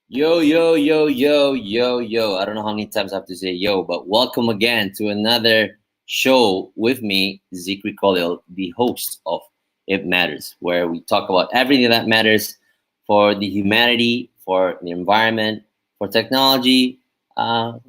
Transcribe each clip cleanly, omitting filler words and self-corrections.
Yo, yo, yo, yo, yo, yo. I don't know how many times I have to say yo, but welcome again to another show with me, Zikri Khalil, the host of It Matters, where we talk about everything that matters for the humanity, for the environment, for technology, oh,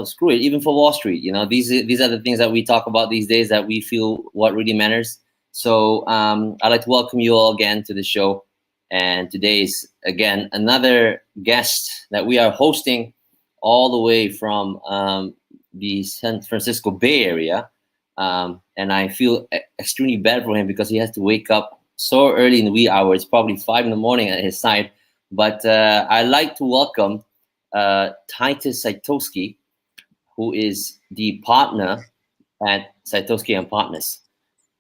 screw it, even for Wall Street. These are the things that we talk about these days that we feel what really matters. So I'd like to welcome you all again to the show. And today is again another guest that we are hosting all the way from the San Francisco Bay Area. And I feel extremely bad for him because he has to wake up so early in the wee hours, probably 5 in the morning at his side. But I'd like to welcome Tytus Cytowski, who is the partner at Cytowski Partners.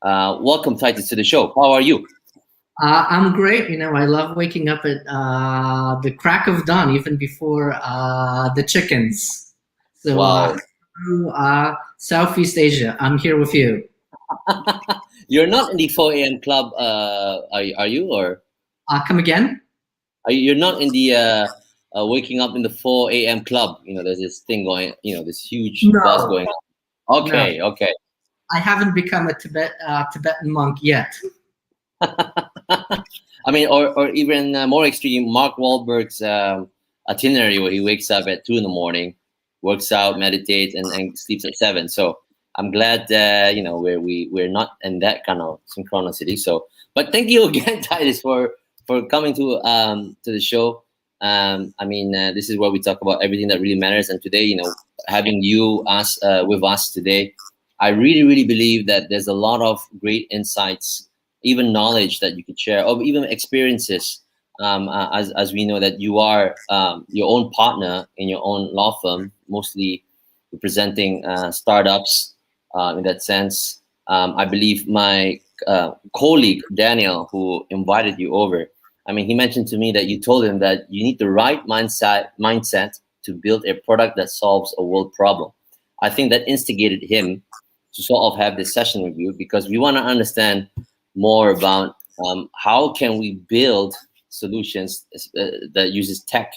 Welcome, Tytus, to the show. How are you? I'm great. I love waking up at the crack of dawn, even before the chickens. So, Wow. Southeast Asia, I'm here with you. You're not in the 4 a.m. club, are you? Or Come again? you're not in the waking up in the 4 a.m. club? There's this thing going, this huge buzz going on. Okay, no. Okay. I haven't become a Tibetan monk yet. I mean, or even more extreme, Mark Wahlberg's itinerary where he wakes up at 2 in the morning, works out, meditates, and sleeps at 7. So I'm glad we're not in that kind of synchronicity. So, but thank you again, Tytus, for coming to the show. This is where we talk about everything that really matters. And today, having you with us today, I really, really believe that there's a lot of great insights, even knowledge that you could share, or even experiences. As we know that you are your own partner in your own law firm, mostly representing startups. In that sense, I believe my colleague Daniel, who invited you over, he mentioned to me that you told him that you need the right mindset to build a product that solves a world problem. I think that instigated him to sort of have this session with you because we want to understand more about how can we build solutions that uses tech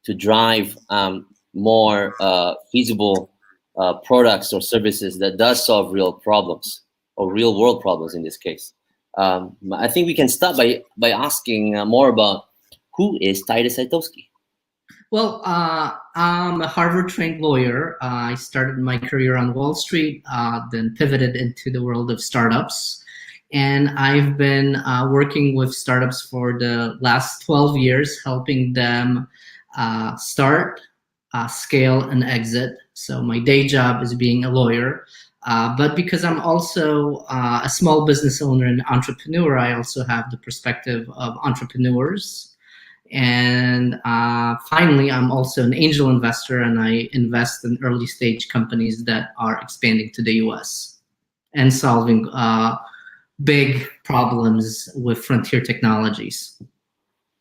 to drive more feasible products or services that does solve real problems or real world problems in this case. I think we can start by asking more about who is Tytus Cytowski. Well, I'm a Harvard-trained lawyer. I started my career on Wall Street, then pivoted into the world of startups. And I've been working with startups for the last 12 years, helping them start, scale, and exit. So my day job is being a lawyer. But because I'm also a small business owner and entrepreneur, I also have the perspective of entrepreneurs. And finally, I'm also an angel investor, and I invest in early stage companies that are expanding to the US and solving big problems with frontier technologies.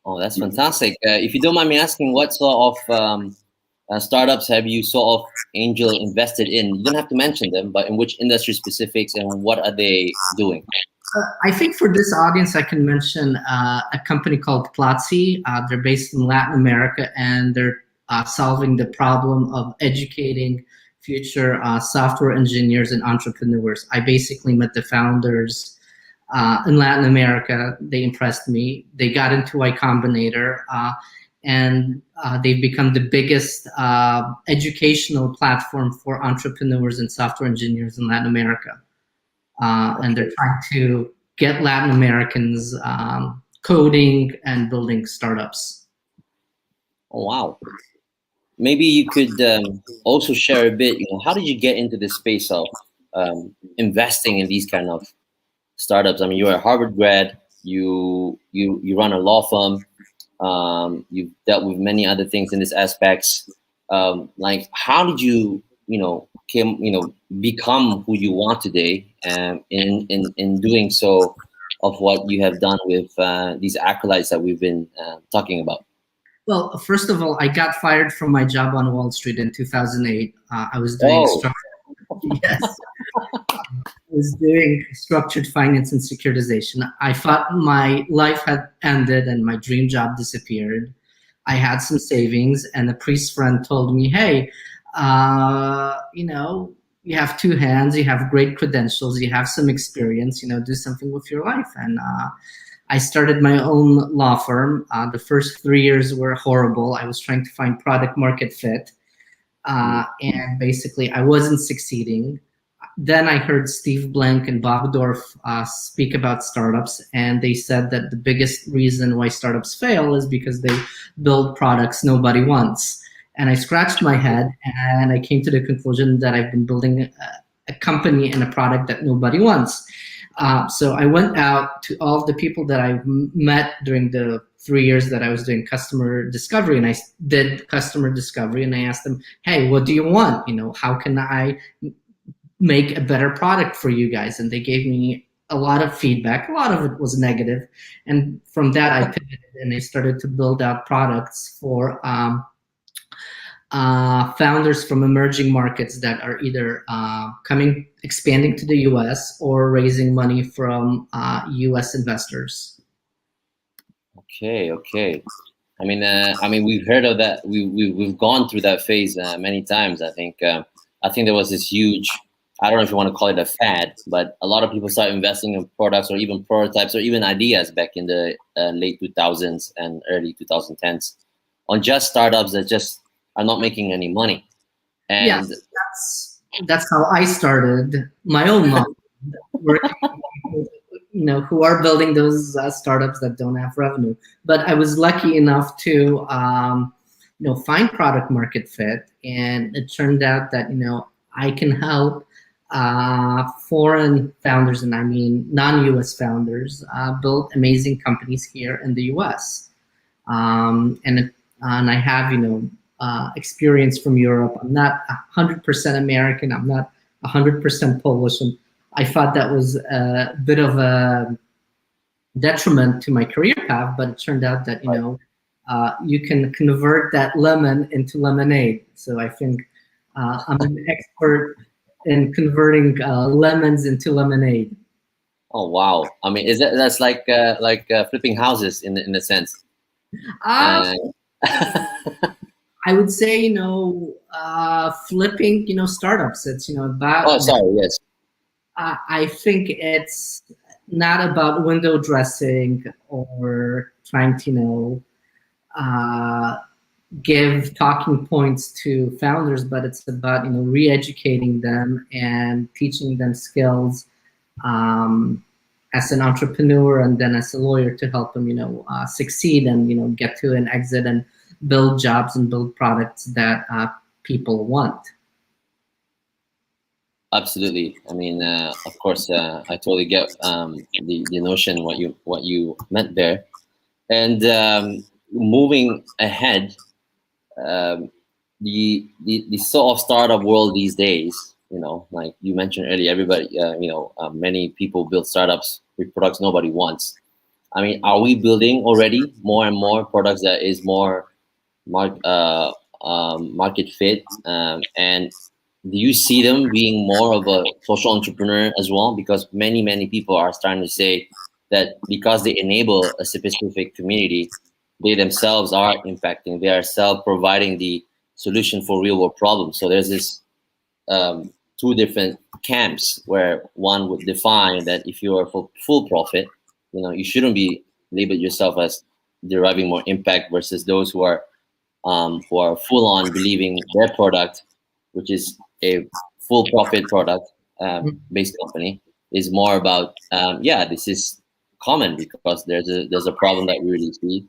Oh, that's fantastic. If you don't mind me asking, what sort of startups have you sort of angel invested in? You don't have to mention them, but in which industry specifics and what are they doing? I think for this audience, I can mention a company called Platzi. They're based in Latin America, and they're solving the problem of educating future software engineers and entrepreneurs. I basically met the founders in Latin America. They impressed me. They got into Y Combinator, and they've become the biggest educational platform for entrepreneurs and software engineers in Latin America. And they're trying to get Latin Americans coding and building startups. Oh, wow. Maybe you could also share a bit, how did you get into the space of investing in these kind of startups? You're a Harvard grad, you run a law firm, you've dealt with many other things in this aspects. Like, how did you, become who you want today, in doing so of what you have done with these acolytes that we've been talking about? Well, first of all, I got fired from my job on Wall Street in 2008. I was doing yes. I was doing structured finance and securitization. I thought my life had ended and my dream job disappeared. I had some savings, and a priest friend told me, hey, you know, you have two hands, you have great credentials, you have some experience, you know, do something with your life. And I started my own law firm. The first 3 years were horrible. I was trying to find product market fit. And basically I wasn't succeeding. Then I heard Steve Blank and Bob Dorff speak about startups, and they said that the biggest reason why startups fail is because they build products nobody wants. And I scratched my head, and I came to the conclusion that I've been building a company and a product that nobody wants. So I went out to all of the people that I've met during the 3 years that I was doing customer discovery, and I did customer discovery, and I asked them, hey, what do you want? You know, how can I make a better product for you guys? And they gave me a lot of feedback. A lot of it was negative. And from that, I pivoted and I started to build out products for founders from emerging markets that are either expanding to the US or raising money from US investors. Okay. I mean, we've heard of that. We've gone through that phase many times. I think there was this huge, I don't know if you want to call it a fad, but a lot of people started investing in products or even prototypes or even ideas back in the late 2000s and early 2010s on just startups that just are not making any money. And yes, that's how I started my own model, working with people, you know, who are building those startups that don't have revenue. But I was lucky enough to you know, find product market fit, and it turned out that, you know, I can help foreign founders, and I mean non-US founders, build amazing companies here in the US. And I have, you know, experience from Europe. I'm not 100% American. I'm not 100% Polish. And I thought that was a bit of a detriment to my career path, but it turned out that, you know, you can convert that lemon into lemonade. So I think I'm an expert in converting lemons into lemonade. oh wow! I mean, that's like flipping houses in a sense? I would say, you know, flipping, you know, startups. It's, you know, about. Oh, sorry. Yes. I think it's not about window dressing or trying to, you know, give talking points to founders, but it's about, you know, re-educating them and teaching them skills as an entrepreneur and then as a lawyer to help them, you know, succeed and, you know, get to an exit and build jobs and build products that people want. Absolutely. I mean, of course, I totally get the notion what you meant there. And moving ahead, the sort of startup world these days, you know, like you mentioned earlier, everybody, you know, many people build startups with products nobody wants. I mean, are we building already more and more products that is more market fit? And do you see them being more of a social entrepreneur as well? Because many people are starting to say that because they enable a specific community, they themselves are impacting. They are self-providing the solution for real-world problems. So there's this two different camps where one would define that if you are for full profit, you know, you shouldn't be labeled yourself as deriving more impact, versus those who are full on believing their product, which is a full profit product based company, is more about this is common because there's a problem that we really see.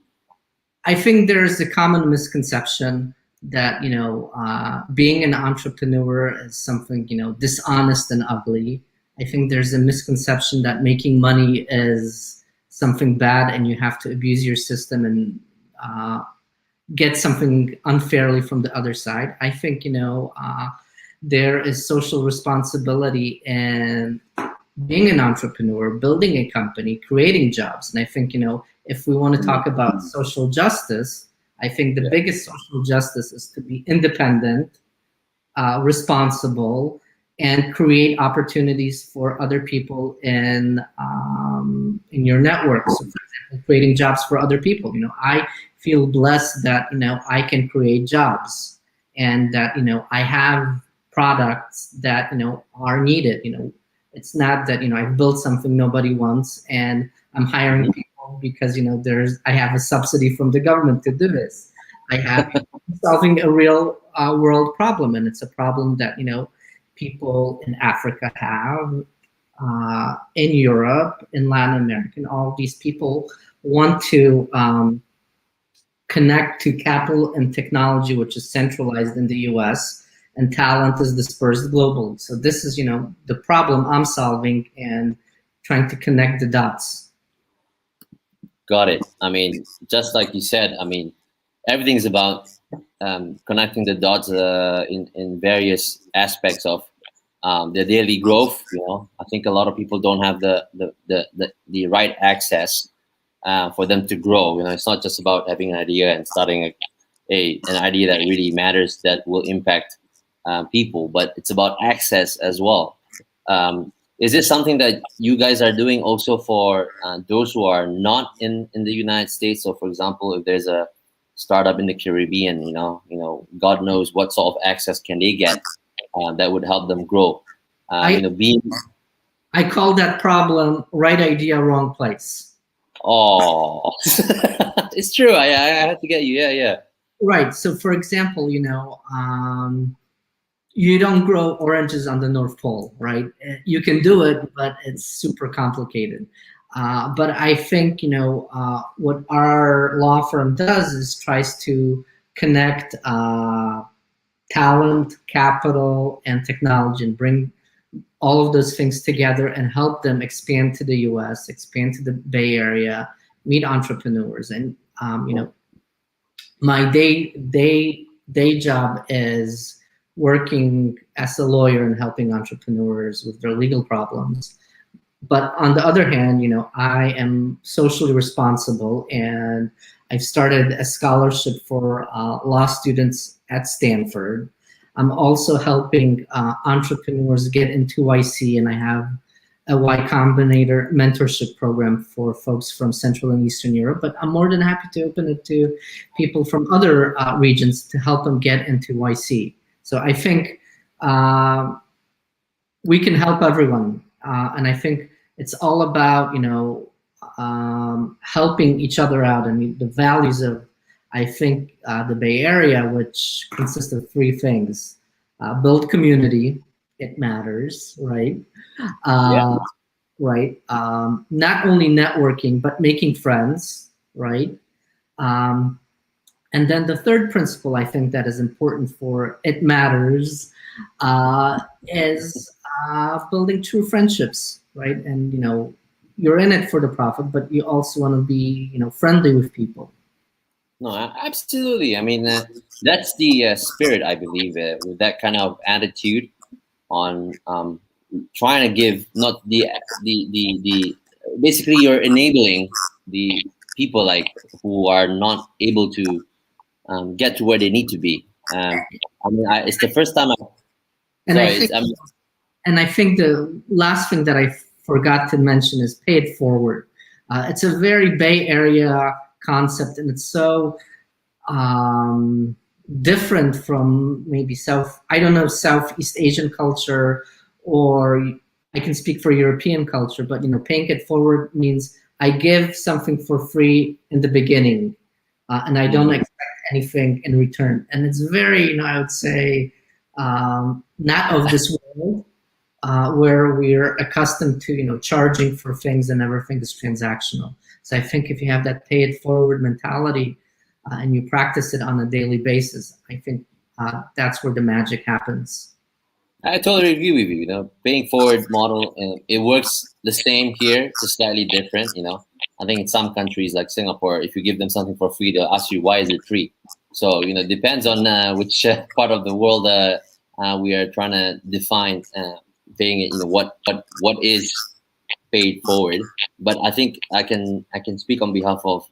I think there's a common misconception that, you know, being an entrepreneur is something, you know, dishonest and ugly. I think there's a misconception that making money is something bad and you have to abuse your system and get something unfairly from the other side. I think, you know, there is social responsibility in being an entrepreneur, building a company, creating jobs. And I think, you know, if we want to talk about social justice, I think the biggest social justice is to be independent, responsible, and create opportunities for other people in your network. So, for example, creating jobs for other people. You know, I feel blessed that I can create jobs, and that I have products that are needed. It's not that I've built something nobody wants and I'm hiring people because I have a subsidy from the government to do this. I have solving a real world problem, and it's a problem that people in Africa have, in Europe, in Latin America, and all these people want to connect to capital and technology, which is centralized in the US, and talent is dispersed globally. So this is, the problem I'm solving and trying to connect the dots. Got it. I mean, just like you said, I mean, everything's about connecting the dots in various aspects of their daily growth. I think a lot of people don't have the right access for them to grow. It's not just about having an idea and starting an idea that really matters, that will impact people, but it's about access as well. Is this something that you guys are doing also for those who are not in the United States? So, for example, if there's a startup in the Caribbean, God knows what sort of access can they get that would help them grow. I call that problem right idea, wrong place. Oh, it's true. I have to get you. Yeah. Right. So, for example, you don't grow oranges on the North Pole, right? You can do it, but it's super complicated. But I think, what our law firm does is tries to connect talent, capital, and technology, and bring all of those things together and help them expand to the US, expand to the Bay Area, meet entrepreneurs. And, my day job is working as a lawyer and helping entrepreneurs with their legal problems. But on the other hand, I am socially responsible, and I've started a scholarship for law students at Stanford. I'm also helping entrepreneurs get into YC, and I have a Y Combinator mentorship program for folks from Central and Eastern Europe. But I'm more than happy to open it to people from other regions to help them get into YC. So I think we can help everyone, and I think it's all about helping each other out. I mean, the values of, I think, the Bay Area, which consists of three things: build community, it matters, right? Yeah. Right. Not only networking, but making friends, right? And then the third principle I think that is important for it matters is building true friendships, right? And you're in it for the profit, but you also want to be friendly with people. No, absolutely. I mean, that's the spirit, I believe, with that kind of attitude on trying to give, not the basically you're enabling the people like who are not able to get to where they need to be. I mean, it's the first time I think the last thing that I forgot to mention is pay it forward. It's a very Bay Area concept, and it's so different from maybe Southeast Asian culture, or I can speak for European culture, but paying it forward means I give something for free in the beginning, and I don't expect anything in return. And it's very, I would say, not of this world, where we're accustomed to charging for things and everything is transactional. So I think if you have that pay it forward mentality and you practice it on a daily basis, I think that's where the magic happens. I totally agree with you. Paying forward model, it works the same here. It's just slightly different. I think in some countries like Singapore, if you give them something for free, they'll ask you why is it free. So it depends on which part of the world we are trying to define paying it. What is paid forward. But I think I can speak on behalf of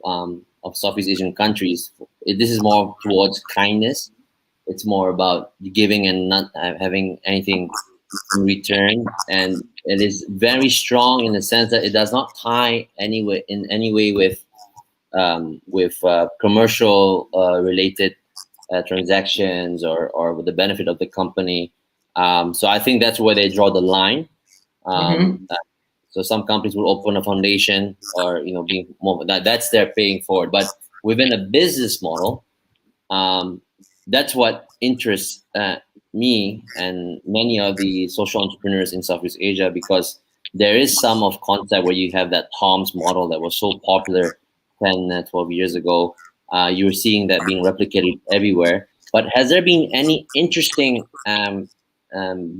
Southeast Asian countries. This is more towards kindness. It's more about giving and not having anything in return, and it is very strong in the sense that it does not tie in any way with with commercial related transactions or with the benefit of the company. So I think that's where they draw the line. So some companies will open a foundation or being more that's they're paying for it. But within a business model, that's what interests me and many of the social entrepreneurs in Southeast Asia, because there is some of concept where you have that Tom's model that was so popular 10, 12 years ago. You're seeing that being replicated everywhere. But has there been any interesting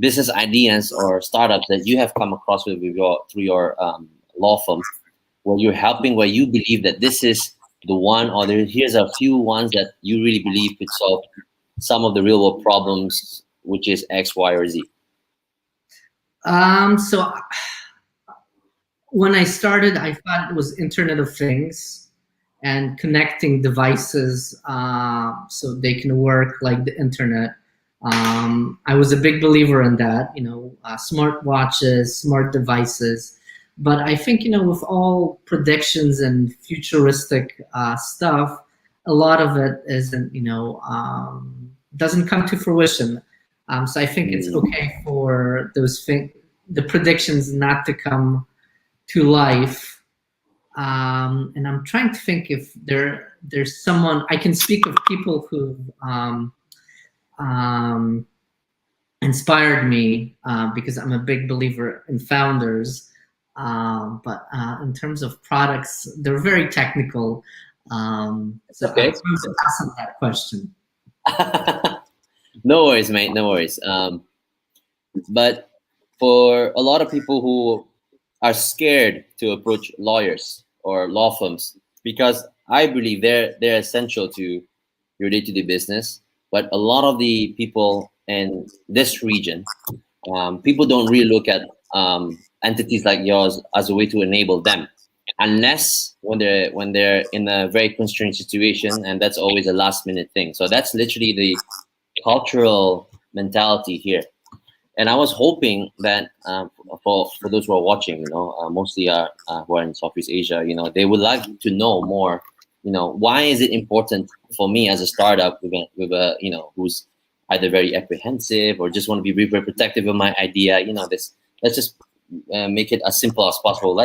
business ideas or startups that you have come across through your law firm, where you're helping, where you believe that this is the one, or here's a few ones that you really believe could solve some of the real world problems, which is X, Y, or Z? So when I started, I thought it was Internet of Things and connecting devices so they can work like the internet. I was a big believer in that, smart watches, smart devices. But I think, with all predictions and futuristic stuff, a lot of it isn't, doesn't come to fruition. So I think it's okay for the predictions not to come to life. And I'm trying to think if there's someone I can speak of, people who inspired me, because I'm a big believer in founders. But in terms of products, they're very technical. So okay. I'm going to pass on that question. No worries, mate. No worries. But for a lot of people who are scared to approach lawyers or law firms, because I believe they're essential to your day-to-day business. But a lot of the people in this region, people don't really look at entities like yours as a way to enable them, unless when they're in a very constrained situation, and that's always a last minute thing. So that's literally the cultural mentality here. And I was hoping that for those who are watching, mostly who are in Southeast Asia, they would like to know more. Why is it important for me as a startup with a who's either very apprehensive or just want to be very, very protective of my idea? Let's just make it as simple as possible.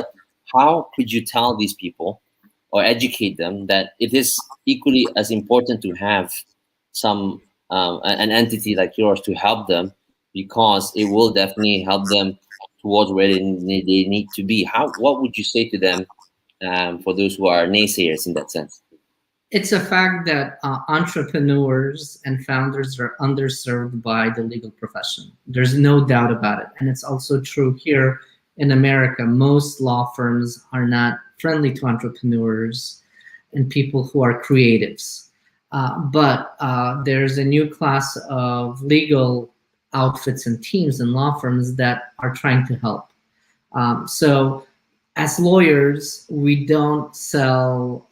How could you tell these people or educate them that it is equally as important to have some an entity like yours to help them, because it will definitely help them towards where they need to be? What would you say to them, for those who are naysayers in that sense? It's a fact that entrepreneurs and founders are underserved by the legal profession. There's no doubt about it. And it's also true here in America. Most law firms are not friendly to entrepreneurs and people who are creatives. But there's a new class of legal outfits and teams and law firms that are trying to help. So as lawyers, we don't sell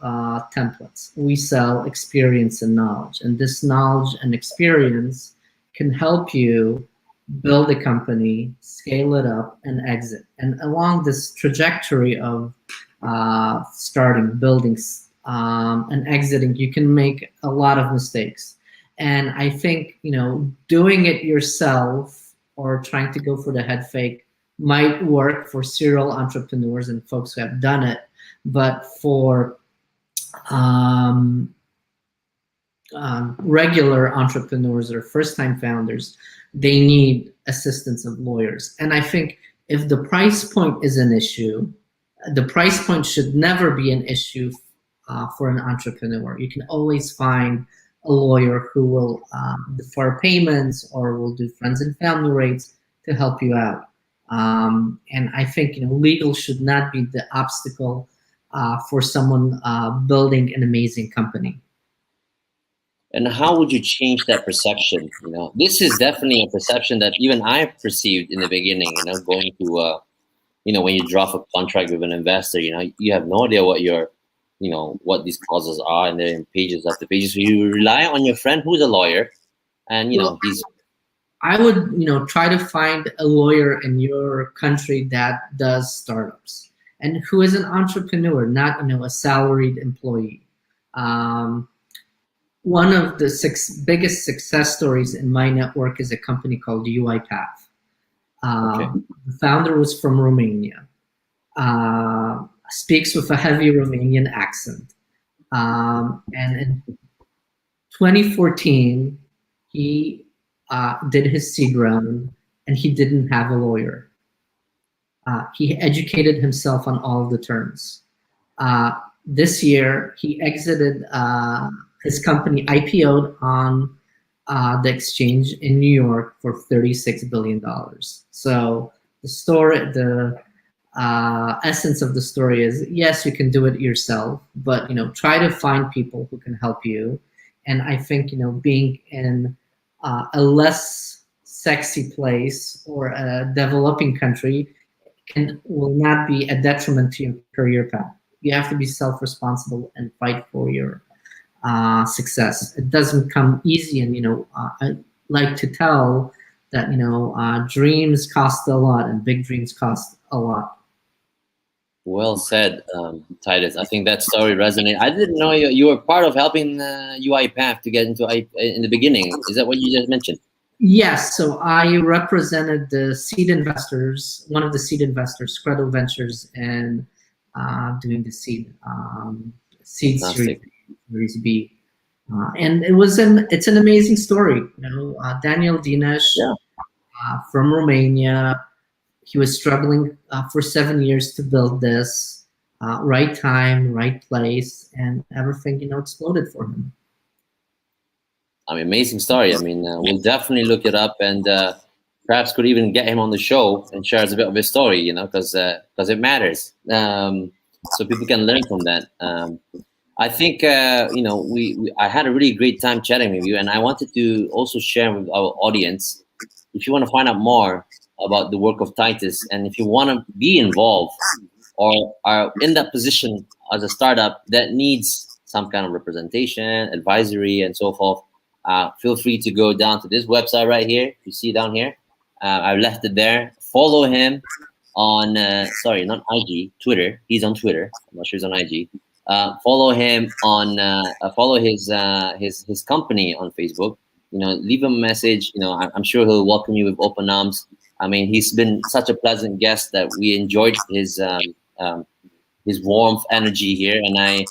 templates. We sell experience and knowledge. And this knowledge and experience can help you build a company, scale it up, and exit. And along this trajectory of starting, building, and exiting, you can make a lot of mistakes. And I think, doing it yourself or trying to go for the head fake might work for serial entrepreneurs and folks who have done it, but for regular entrepreneurs or first-time founders, they need assistance of lawyers. And I think if the price point is an issue, the price point should never be an issue for an entrepreneur. You can always find a lawyer who will defer payments or will do friends and family rates to help you out. And I think legal should not be the obstacle for someone building an amazing company. And how would you change that perception? This is definitely a perception that even I perceived in the beginning. Going to when you draft a contract with an investor, you have no idea what what these clauses are, and they're in pages after pages. So you rely on your friend who's a lawyer, and he's. I would, try to find a lawyer in your country that does startups. and who is an entrepreneur, not a salaried employee. One of the biggest success stories in my network is a company called UiPath. The founder was from Romania, speaks with a heavy Romanian accent. And in 2014, he did his seed round, and he didn't have a lawyer. He educated himself on all the terms. This year, he exited his company, IPO'd on the exchange in New York for $36 billion. So the story, the essence of the story is, yes, you can do it yourself, but try to find people who can help you. And I think being in a less sexy place or a developing country will not be a detriment to your career path. You have to be self-responsible and fight for your success. It doesn't come easy, and I like to tell that dreams cost a lot, and big dreams cost a lot. Well said, Tytus. I think that story resonates. I didn't know you were part of helping UiPath to get into in the beginning. Is that what you just mentioned? Yes. So I represented the seed investors, one of the seed investors, Credo Ventures, and doing the seed Series B. And it's an amazing story. Daniel Dinesh, from Romania. He was struggling for 7 years to build this. Right time, right place, and everything exploded for him. I mean, amazing story. I mean, we'll definitely look it up, and perhaps could even get him on the show and share us a bit of his story. Because it matters. So people can learn from that. I think I had a really great time chatting with you, and I wanted to also share with our audience. If you want to find out more about the work of Tytus, and if you want to be involved or are in that position as a startup that needs some kind of representation, advisory, and so forth, feel free to go down to this website right here. You see down here, I've left it there. Follow him on sorry, not IG, Twitter. He's on Twitter. I'm not sure he's on IG. Follow him on follow his company on Facebook. Leave him a message. I'm sure he'll welcome you with open arms. I mean, he's been such a pleasant guest that we enjoyed his warmth, energy here, and I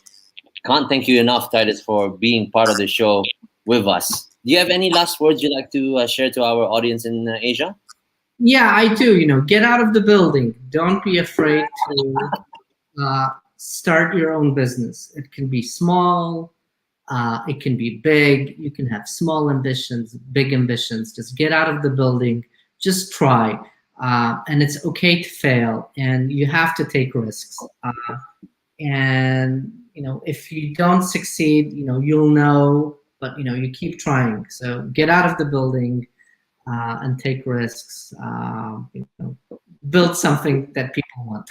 can't thank you enough, Tytus, for being part of the show with us. Do you have any last words you'd like to share to our audience in Asia? Yeah, I do. Get out of the building. Don't be afraid to start your own business. It can be small. It can be big. You can have small ambitions, big ambitions. Just get out of the building. Just try. And it's okay to fail. And you have to take risks. And if you don't succeed, you'll know. But you keep trying. So get out of the building and take risks. Build something that people want.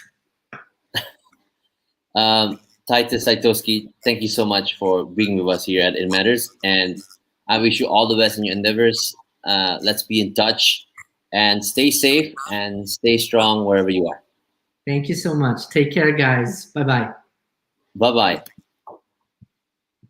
Tytus Cytowski, thank you so much for being with us here at It Matters, and I wish you all the best in your endeavors. Let's be in touch, and stay safe and stay strong wherever you are. Thank you so much. Take care, guys. Bye-bye. Bye-bye.